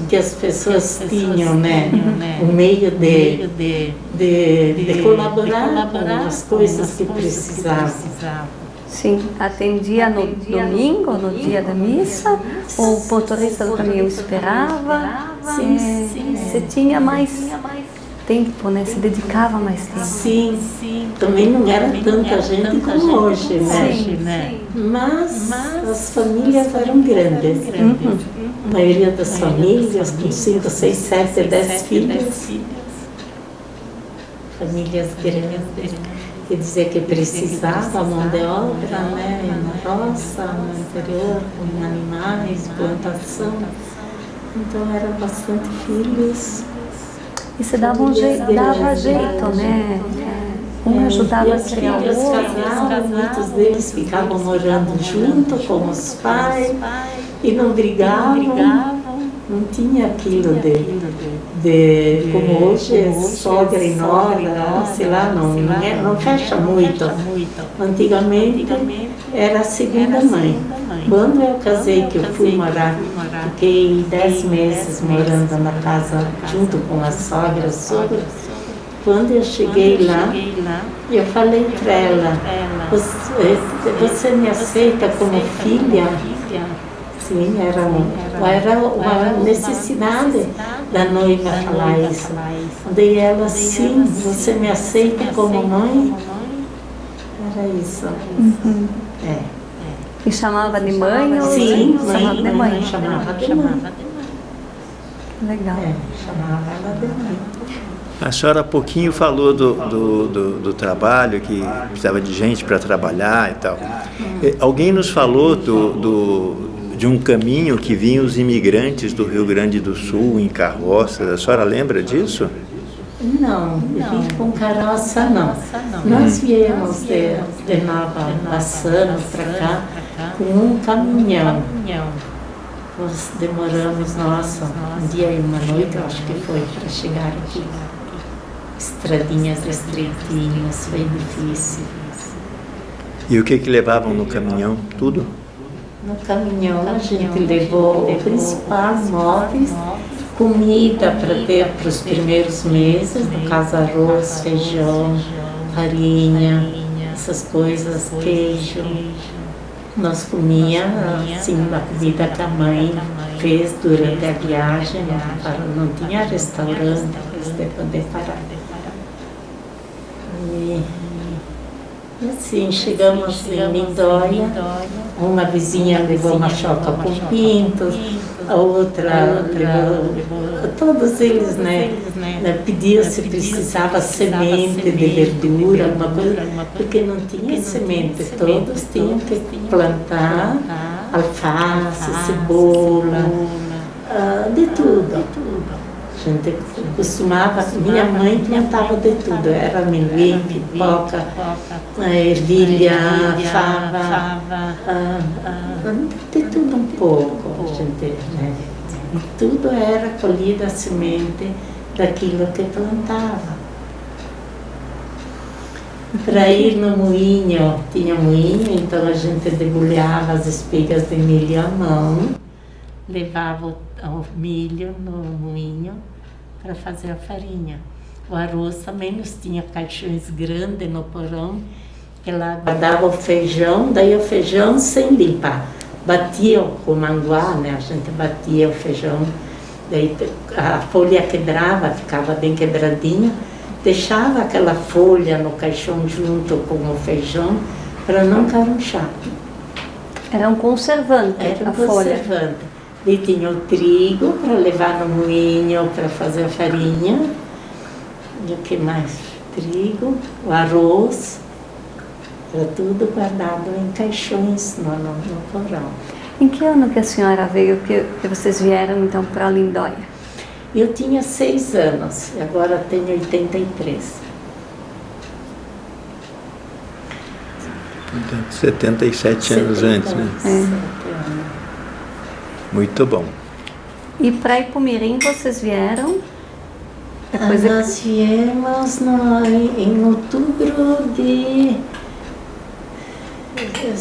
que as pessoas tinham, né? O meio de colaborar com as coisas que precisavam. Sim, atendia no domingo, no dia da missa, o motorista do caminhão esperava. Sim. Você tinha mais tempo, né? Se dedicava mais tempo. Sim. Também não era tanta gente como hoje, né? Sim. Mas as famílias eram grandes. A maioria das famílias com 5, 6, 7, 10 filhos. Famílias grandes. Quer dizer que precisava mão de obra, né? Na roça, no interior, com animais, plantação. Então eram bastante filhos. E você dava jeito, né? Um ajudava a criar o outro. Muitos deles ficavam morando junto com os pais e não brigavam. Não tinha aquilo de como hoje, sogra e nora, sei lá, não fecha muito. Antigamente era a segunda mãe. Quando eu casei, que eu fui morar, fiquei 10 meses morando na casa junto com a sogra, sogro. Quando eu cheguei lá, eu falei para ela, você me aceita como filha? Sim, era uma necessidade da noiva falar isso. Daí ela, sim, você me aceita como mãe? Era isso. E chamava de mãe ou sim, chamava de mãe? Chamava de mãe. Legal. Chamava ela de mãe. A senhora há pouquinho falou do trabalho, que precisava de gente para trabalhar e tal. Alguém nos falou de um caminho que vinham os imigrantes do Rio Grande do Sul em carroças. A senhora lembra disso? Não, vim com carroça não. Nós viemos de Nova Bassano para cá com um caminhão. Nós demoramos, um dia e uma noite, eu acho que foi, para chegar aqui. Estradinhas estreitinhas, foi difícil. E o que levavam no caminhão? Tudo? No caminhão a gente levou o principal, móveis, comida para ter para os primeiros meses, no caso arroz, feijão, farinha, essas coisas, queijo. Nós comíamos assim, a comida que a mãe fez durante a viagem, não tinha restaurante para poder parar. E assim, chegamos em Mindóia. Uma vizinha levou uma choca com pintos, a outra levou, todos eles, né? Pediam se precisava semente de verdura, alguma coisa, porque não tinha semente, todos tinham que plantar alface, cebola, de tudo. A gente costumava, minha mãe plantava de tudo, era amendoim, pipoca, ervilha, fava, de tudo um pouco, a gente, né? E tudo era colhida a semente daquilo que plantava. Para ir no moinho, tinha moinho, então a gente debulhava as espigas de milho à mão, levava o milho no moinho para fazer a farinha. O arroz também nós tinha caixões grandes no porão, que lá guardava o feijão, daí o feijão sem limpar. Batia com o manguá, né? A gente batia o feijão, daí a folha quebrava, ficava bem quebradinha, deixava aquela folha no caixão junto com o feijão para não carunchar. Era um conservante, Era a um folha. conservante. E tinha o trigo para levar no moinho para fazer a farinha. E o que mais? Trigo, o arroz. Era tudo guardado em caixões no porão. Em que ano que a senhora veio, que vocês vieram então para Lindóia? Eu tinha 6 anos, e agora tenho 83. Portanto, 77 anos antes, né? 77 anos. Muito bom. E para Ipumirim vocês vieram? Depois Nós viemos em outubro de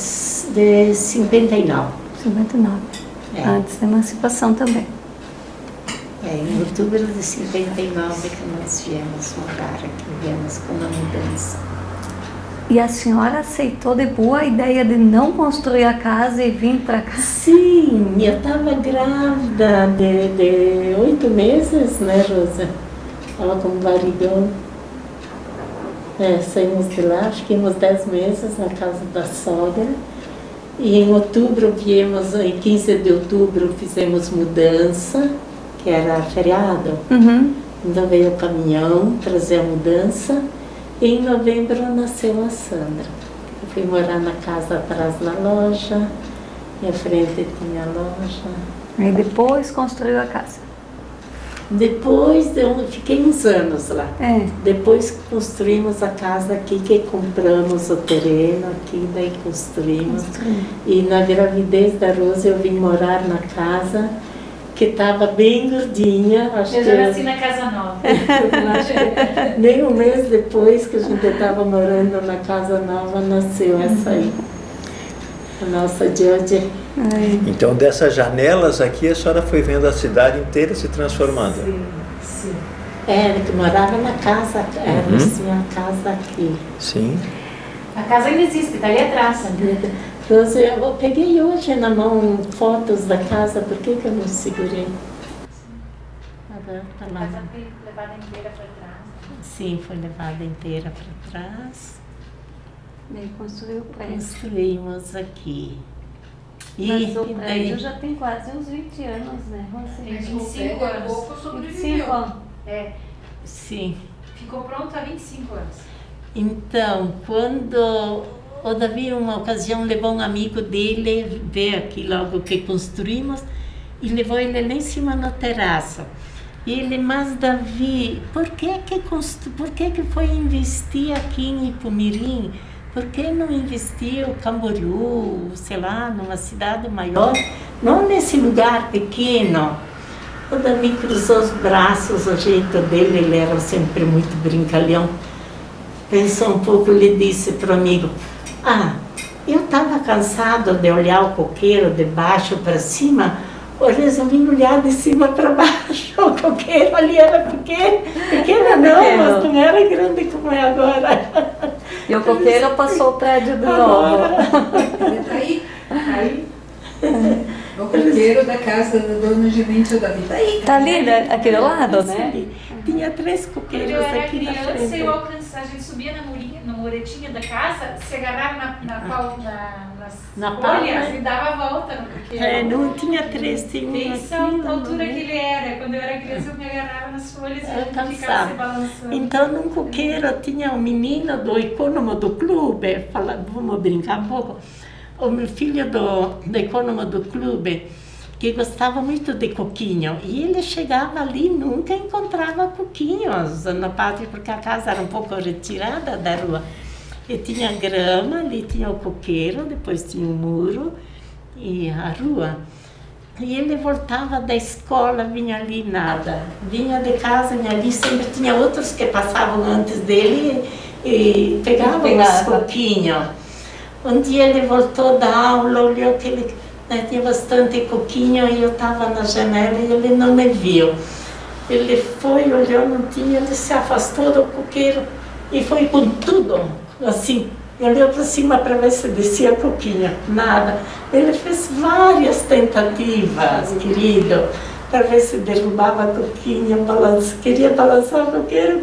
59. 59. Antes da emancipação também. Em outubro de 59 que nós viemos morar aqui, viemos com uma mudança. E a senhora aceitou de boa a ideia de não construir a casa e vir para cá? Sim, eu estava grávida de 8 meses, né, Rosa? Estava com barrigão. Saímos de lá, ficamos 10 meses na casa da sogra. E em outubro viemos, em 15 de outubro fizemos mudança, que era feriado. Então veio o caminhão trazer a mudança. E em novembro nasceu a Sandra. Eu fui morar na casa atrás da loja, e à frente tinha a loja. Aí depois construiu a casa? Depois, eu fiquei uns anos lá. É. Depois construímos a casa aqui, que compramos o terreno aqui, daí construímos. E na gravidez da Rosa eu vim morar na casa, que estava bem gordinha. Eu já nasci na casa nova. Nem um mês depois que a gente estava morando na casa nova, nasceu essa aí. A nossa Georgia. Então, dessas janelas aqui, a senhora foi vendo a cidade inteira se transformando. Sim. Que morava na casa, nós tinha a casa aqui. Sim. A casa ainda existe, está ali atrás. Eu peguei hoje na mão fotos da casa, por que eu não segurei? A casa foi levada inteira para trás. Sim, foi levada inteira para trás. Daí construiu o prédio. Construímos aqui. Mas o prédio já tem quase uns 20 anos, né, Rosa? Tem 25 anos. pouco sobreviveu. 25 anos. Sim. Ficou pronto há 25 anos. Então, quando o Davi, uma ocasião, levou um amigo dele ver aqui logo que construímos e levou ele lá em cima no terraço. E ele, mas Davi, por que foi investir aqui em Ipumirim? Por que não investiu em Camboriú, sei lá, numa cidade maior? Não nesse lugar pequeno. O Davi cruzou os braços, o jeito dele, ele era sempre muito brincalhão. Pensou um pouco e lhe disse para o amigo, eu estava cansado de olhar o coqueiro de baixo para cima, eu resolvi olhar de cima para baixo. O coqueiro ali era pequeno não, mas não era grande como é agora. E o coqueiro passou o prédio de novo. Ele tá aí. O coqueiro da casa do dono gerente da vida. Aí. Tá ali, né? Aquele lado, né? Tinha 3 coqueiros Quando eu era aqui na criança, frente. a gente subia na no muretinho da casa, se agarrava nas palma, folhas e dava a volta no coqueiro. Não tinha três, tinha Pensa a altura que ele era. Quando eu era criança, eu me agarrava nas folhas e a gente ficava se balançando. Então, num coqueiro tinha um menino do econômico do clube, vamos brincar um pouco, o meu filho do econômico do clube, que gostava muito de coquinho, e ele chegava ali e nunca encontrava coquinhos no pátio, porque a casa era um pouco retirada da rua. E tinha grama, ali tinha o coqueiro, depois tinha o muro e a rua. E ele voltava da escola, vinha ali nada. Vinha de casa, vinha ali, sempre tinha outros que passavam antes dele e pegavam os coquinhos. Um dia ele voltou da aula, olhou que ele tinha bastante coquinho e eu estava na janela e ele não me viu. Ele foi, olhou, não tinha, ele se afastou do coqueiro e foi com tudo, assim. Olhou para cima para ver se descia a coquinha, nada. Ele fez várias tentativas, querido, para ver se derrubava a coquinha, queria balançar o coqueiro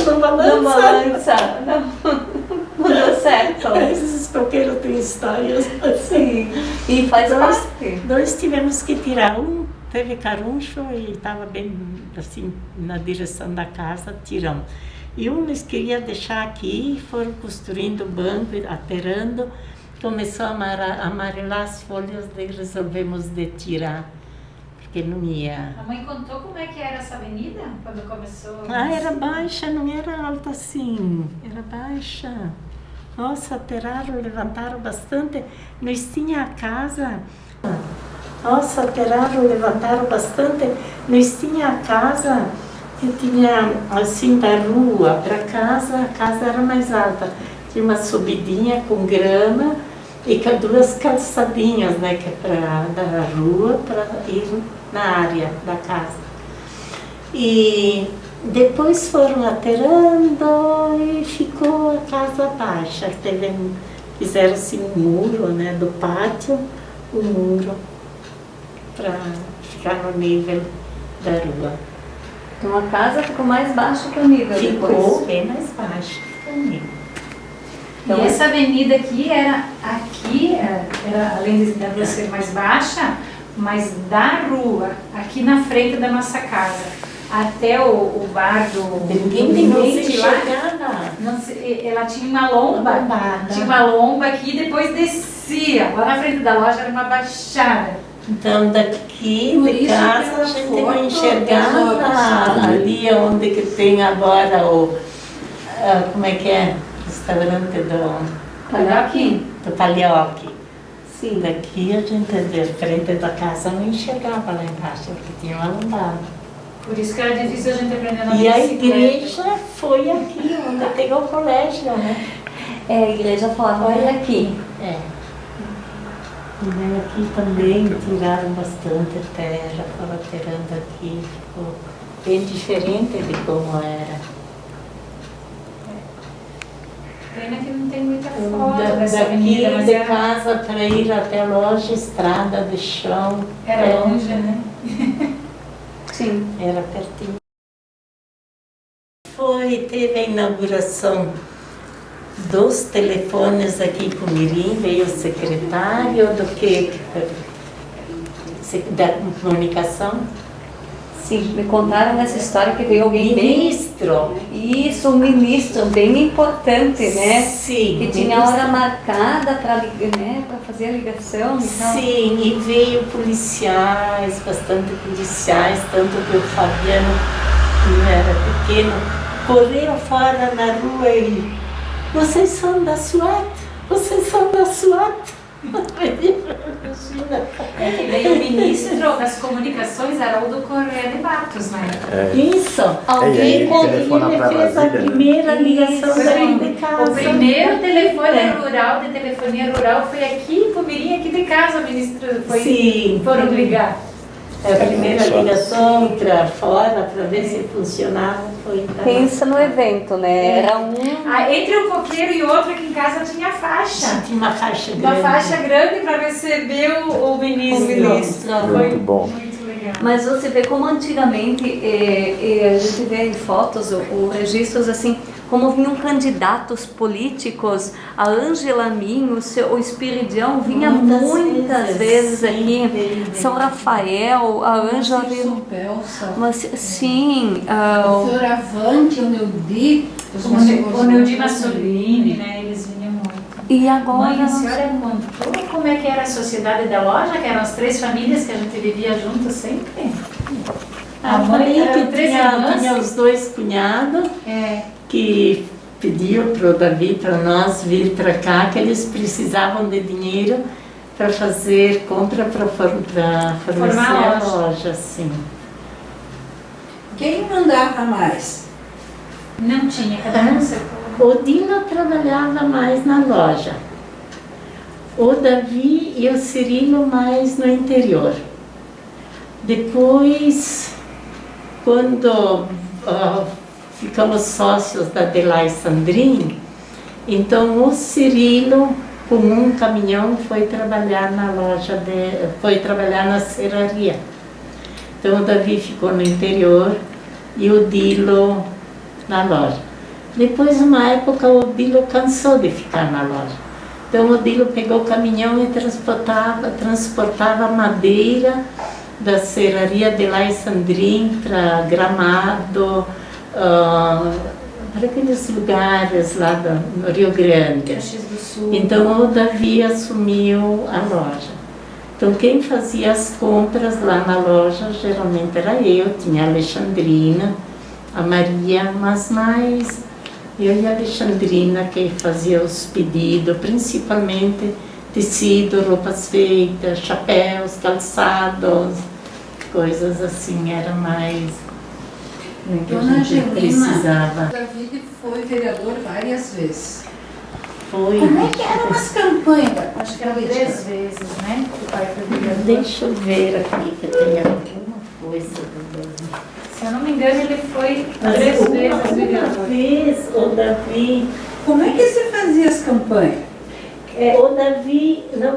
não balança. Não balança, não deu certo. Esses coqueiros têm histórias assim. E faz parte. Nós tivemos que tirar teve caruncho e estava bem assim na direção da casa, tiramos. E uns queriam deixar aqui, foram construindo o banco, aterrando, começou a amarelar as folhas, daí resolvemos de tirar, porque não ia. A mãe contou como é que era essa avenida quando começou? Era baixa, não era alta assim, era baixa. Nossa, aterraram, levantaram bastante. Nós tinha a casa. Nossa, aterraram, levantaram bastante. Nós tinha a casa que tinha assim da rua para casa, a casa era mais alta. Tinha uma subidinha com grama e com duas calçadinhas, né, que é da rua para ir na área da casa. E depois foram aterrando e ficou a casa baixa. Fizeram assim um muro, né, do pátio, um muro para ficar no nível da rua. Então a casa ficou mais baixa que o nível depois. Ficou bem mais baixa que o nível. Então, e essa avenida aqui era além da rua ser mais baixa, mas da rua, aqui na frente da nossa casa, até o bar do Independente lá, ela tinha uma lomba, aqui e depois descia. Lá na frente da loja era uma baixada. Então daqui de casa a gente não enxergava ali onde que tem agora como é que é? Restaurante do Palhoque. Sim. Daqui a gente de frente da casa não enxergava lá embaixo, porque tinha uma lombada. Por isso que era difícil a gente aprender na bicicleta. E a igreja foi aqui, onde tem o colégio, né? A igreja falava, olha aqui. E daí aqui também tiraram bastante terra, foram tirando aqui, ficou bem diferente de como era. Pena que não tem muita foto dessa daqui avenida, mas de casa para ir até a loja, estrada de chão. Era longe, né? Sim. Era pertinho. Teve a inauguração dos telefones aqui com o Mirim, veio o secretário da comunicação. Sim, me contaram essa história que veio alguém ministro. Isso, um ministro bem importante, né? Sim. Que tinha hora marcada para fazer a ligação e tal. Sim, e veio policiais, bastante policiais, tanto que o Fabiano, que era pequeno, correu fora na rua e vocês são da SWAT? Vocês são da SWAT? É que veio o ministro das comunicações, Haroldo Corrêa de Matos, né? Isso! Alguém fez a primeira ligação daí de casa. O primeiro telefone rural, de telefonia rural, foi aqui, pro Mirim, aqui de casa, o ministro foram ligar. A primeira ligação para fora, para ver se funcionava, foi... Pensa no evento, né? Era entre um coqueiro e outro aqui em casa tinha faixa. Tinha uma faixa grande. Uma faixa grande para receber o ministro. Foi muito bom. Muito legal. Mas você vê como antigamente, a gente vê em fotos ou registros assim, como vinham candidatos políticos, a Ângela Min, o Espiridião vinha muitas vezes aqui, São Rafael, a Ângela veio... Mas, sim, o Senhor Avante, o Neudi, o Neudi Massolini, né, eles vinham muito. E agora... Mãe, a senhora contou como é que era a sociedade da loja, que eram as 3 famílias que a gente vivia junto sempre? A mãe que tinha os 2 cunhados que pediu para o Davi, para nós vir para cá, que eles precisavam de dinheiro para fazer compra para fornecer a loja, sim. Quem mandava mais? Não tinha, cada um separado. O Dino trabalhava mais na loja. O Davi e o Cirilo mais no interior. Depois, quando ficamos sócios da Delay Sandrin, então o Cirilo, com um caminhão, foi trabalhar na loja, foi trabalhar na serraria. Então o Davi ficou no interior e o Dilo na loja. Depois, uma época, o Dilo cansou de ficar na loja. Então o Dilo pegou o caminhão e transportava madeira da serraria de Delay Sandrin para Gramado, para aqueles lugares lá no Rio Grande. Caxias do Sul. Então o Davi assumiu a loja. Então quem fazia as compras lá na loja geralmente era eu, tinha a Alexandrina, a Maria, mas mais eu e a Alexandrina que fazia os pedidos, principalmente tecido, roupas feitas, chapéus, calçados, coisas assim, era mais que a gente precisava. Davi foi vereador várias vezes. Foi. Como é que eram as campanhas? Acho que eram 3 vezes, né? Que o pai foi vereador. Deixa eu ver aqui que tem alguma coisa do Davi. Se eu não me engano, ele foi 3 vezes vereador. Uma vez o Davi... Como é que você fazia as campanhas? O Davi, na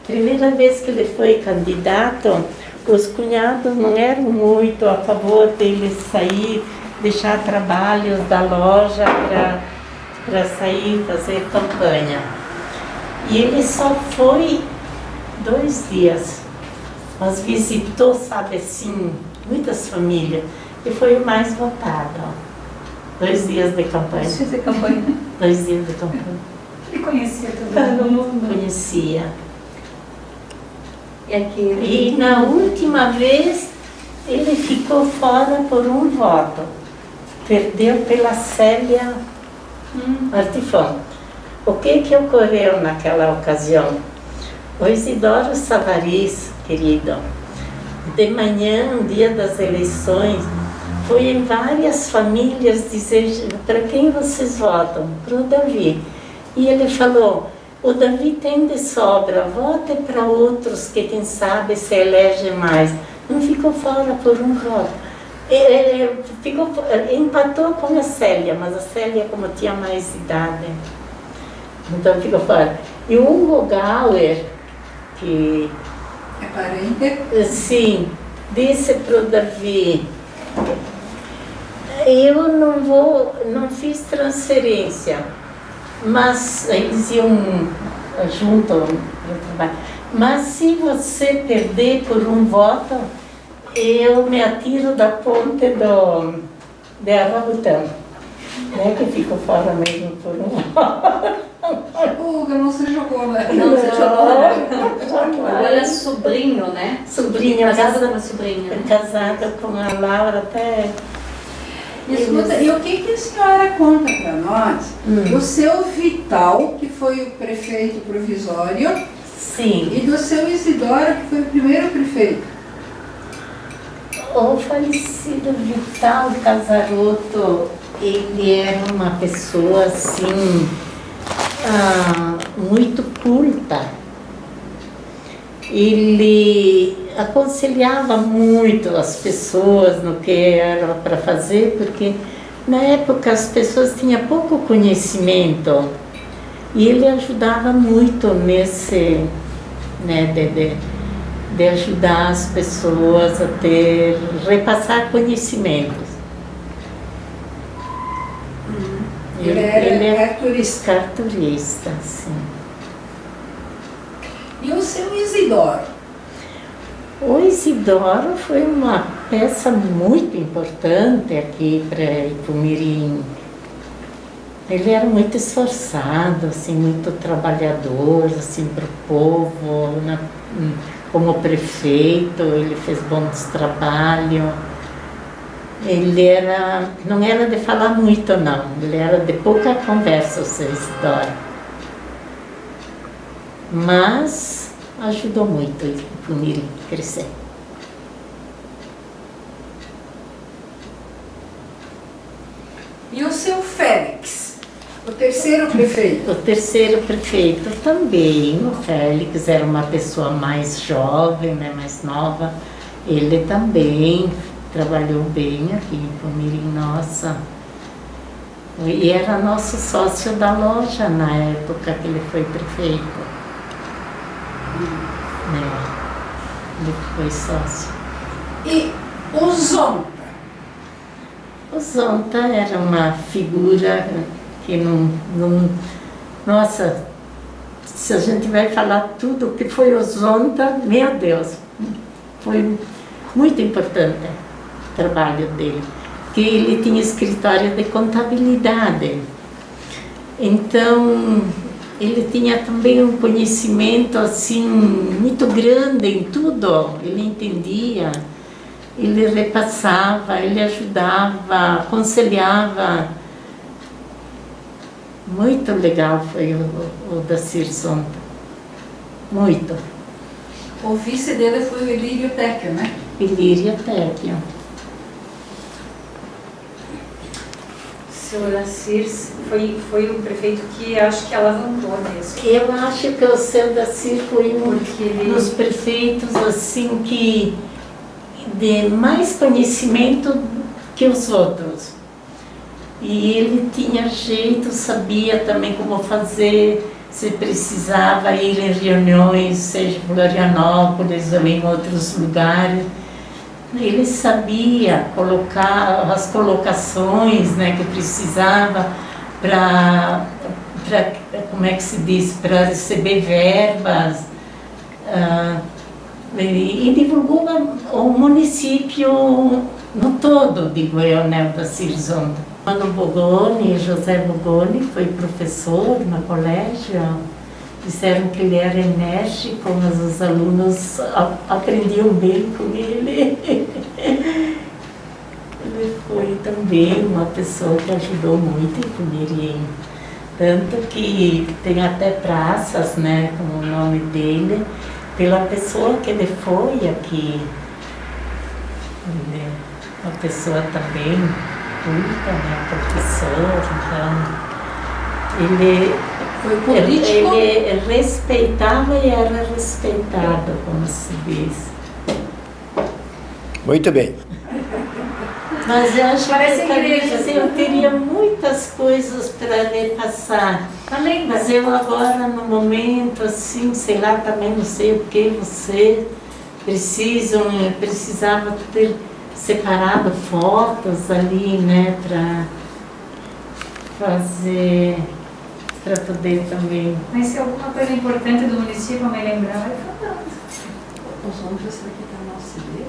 primeira vez que ele foi candidato, os cunhados não eram muito a favor dele sair, deixar trabalhos da loja para sair fazer campanha. E ele só foi 2 dias, mas visitou, sabe assim, muitas famílias, e foi o mais votado. 2 dias de campanha. 2 dias de campanha. 2 dias de campanha. Ele conhecia todo mundo. Conhecia. E E na última vez ele ficou fora por um voto. Perdeu pela Célia Artifon. O que ocorreu naquela ocasião? O Isidoro Savariz, querido, de manhã, no dia das eleições, foi em várias famílias dizer para quem vocês votam? Para o Davi. E ele falou, o Davi tem de sobra, vote para outros que quem sabe se elege mais. Não ficou fora por um voto. Empatou com a Célia, mas a Célia como tinha mais idade, então ficou fora. E o Hugo Gauer, que... É parente? Sim, disse para o Davi, eu não fiz transferência, mas eles iam junto para trabalho. Mas se você perder por um voto, eu me atiro da ponte de Arrabutão, né, que fico fora mesmo por um voto. O Hugo não se jogou, né? Não, você jogou. Agora é sobrinho, né? Sobrinho, Casado com a sobrinha. Casada com a Laura até... Escuta, e o que a senhora conta para nós? Do seu Vital, que foi o prefeito provisório, sim, e do seu Isidoro, que foi o primeiro prefeito. O falecido Vital Casaroto, ele era uma pessoa assim, muito culta. Ele aconselhava muito as pessoas no que era para fazer, porque na época as pessoas tinham pouco conhecimento e ele ajudava muito nesse, né, de ajudar as pessoas a repassar conhecimentos. Ele é carturista, sim. E o seu Isidoro? O Isidoro foi uma peça muito importante aqui para Ipumirim. Ele era muito esforçado, assim, muito trabalhador, assim, para o povo, como prefeito, ele fez bons trabalhos. Ele não era de falar muito, não, ele era de pouca conversa, o seu Isidoro. Mas ajudou muito o Ipumirim a crescer. E o seu Félix, o terceiro prefeito? O terceiro prefeito também, o Félix era uma pessoa mais jovem, né, mais nova. Ele também trabalhou bem aqui em Ipumirim, nossa. E era nosso sócio da loja na época que ele foi prefeito. Ele foi sócio. E o Zonta? O Zonta era uma figura que nossa, se a gente vai falar tudo o que foi o Zonta, meu Deus, foi muito importante o trabalho dele, porque ele tinha escritório de contabilidade. Então, ele tinha também um conhecimento assim muito grande em tudo, ele entendia, ele repassava, ele ajudava, aconselhava. Muito legal foi o Dacir Zonta, muito. O vice dele foi o Ilírio Tecchio, né? Ilírio Tecchio. O senhor Dacir foi um prefeito que acho que alavancou mesmo. Eu acho que o seu Dacir foi um dos prefeitos assim que de mais conhecimento que os outros. E ele tinha jeito, sabia também como fazer, se precisava ir em reuniões, seja em Florianópolis ou em outros lugares. Ele sabia colocar as colocações, né, que precisava para, como é que se diz, para receber verbas. E divulgou o município no todo, digo eu, né, da Dacir Zonta. Mano Bogoni, José Bogoni, foi professor no colégio. Disseram que ele era enérgico, mas os alunos aprendiam bem com ele. Ele foi também uma pessoa que ajudou muito em Ipumirim. Tanto que tem até praças, né, com o nome dele, pela pessoa que ele foi aqui. Ele é uma pessoa também culta, né, professor, então ele foi político. Ele respeitava e era respeitado, como se diz. Muito bem. Mas eu acho Parece que eu teria muitas coisas para lhe passar. Também, mas eu agora, no momento, assim, sei lá, também não sei o que você precisava ter separado fotos ali, né, para fazer, para poder também. Mas se alguma coisa importante do município eu me lembrar, vai falando. Os homens, será que está no nosso CD?